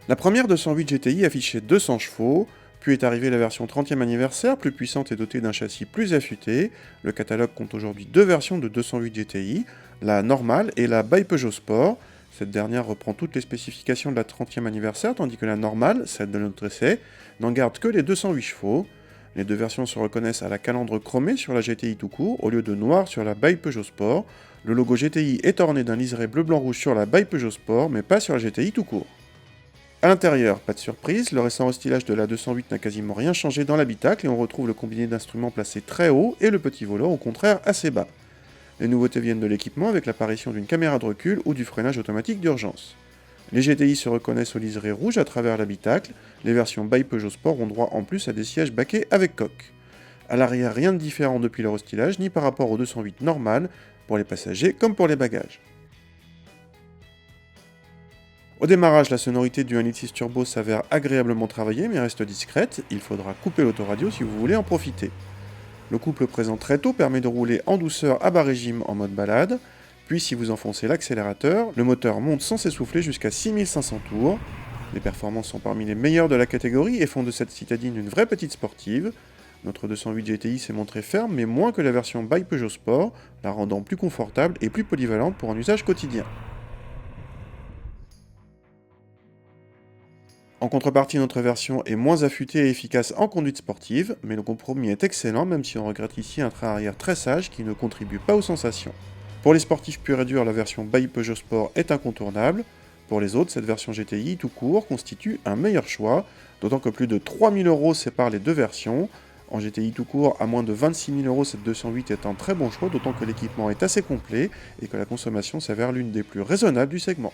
La première 208 GTI affichait 200 chevaux, puis est arrivée la version 30e anniversaire, plus puissante et dotée d'un châssis plus affûté. Le catalogue compte aujourd'hui deux versions de 208 GTI, la normale et la by Peugeot Sport. Cette dernière reprend toutes les spécifications de la 30e anniversaire, tandis que la normale, celle de notre essai, n'en garde que les 208 chevaux. Les deux versions se reconnaissent à la calandre chromée sur la GTI tout court, au lieu de noir sur la by Peugeot Sport. Le logo GTI est orné d'un liseré bleu-blanc-rouge sur la by Peugeot Sport, mais pas sur la GTI tout court. A l'intérieur, pas de surprise, le récent restylage de la 208 n'a quasiment rien changé dans l'habitacle et on retrouve le combiné d'instruments placé très haut et le petit volant au contraire assez bas. Les nouveautés viennent de l'équipement avec l'apparition d'une caméra de recul ou du freinage automatique d'urgence. Les GTI se reconnaissent au liseré rouge à travers l'habitacle, les versions by Peugeot Sport ont droit en plus à des sièges baquets avec coque. À l'arrière, rien de différent depuis le restylage ni par rapport aux 208 normales, pour les passagers comme pour les bagages. Au démarrage, la sonorité du 1.6 turbo s'avère agréablement travaillée mais reste discrète, il faudra couper l'autoradio si vous voulez en profiter. Le couple présent très tôt permet de rouler en douceur à bas régime en mode balade, puis si vous enfoncez l'accélérateur, le moteur monte sans s'essouffler jusqu'à 6500 tours. Les performances sont parmi les meilleures de la catégorie et font de cette citadine une vraie petite sportive. Notre 208 GTI s'est montré ferme mais moins que la version by Peugeot Sport, la rendant plus confortable et plus polyvalente pour un usage quotidien. En contrepartie, notre version est moins affûtée et efficace en conduite sportive, mais le compromis est excellent même si on regrette ici un train arrière très sage qui ne contribue pas aux sensations. Pour les sportifs purs et durs, la version by Peugeot Sport est incontournable. Pour les autres, cette version GTI tout court constitue un meilleur choix, d'autant que plus de 3000 € séparent les deux versions. En GTI tout court, à moins de 26 000 €, cette 208 est un très bon choix, d'autant que l'équipement est assez complet et que la consommation s'avère l'une des plus raisonnables du segment.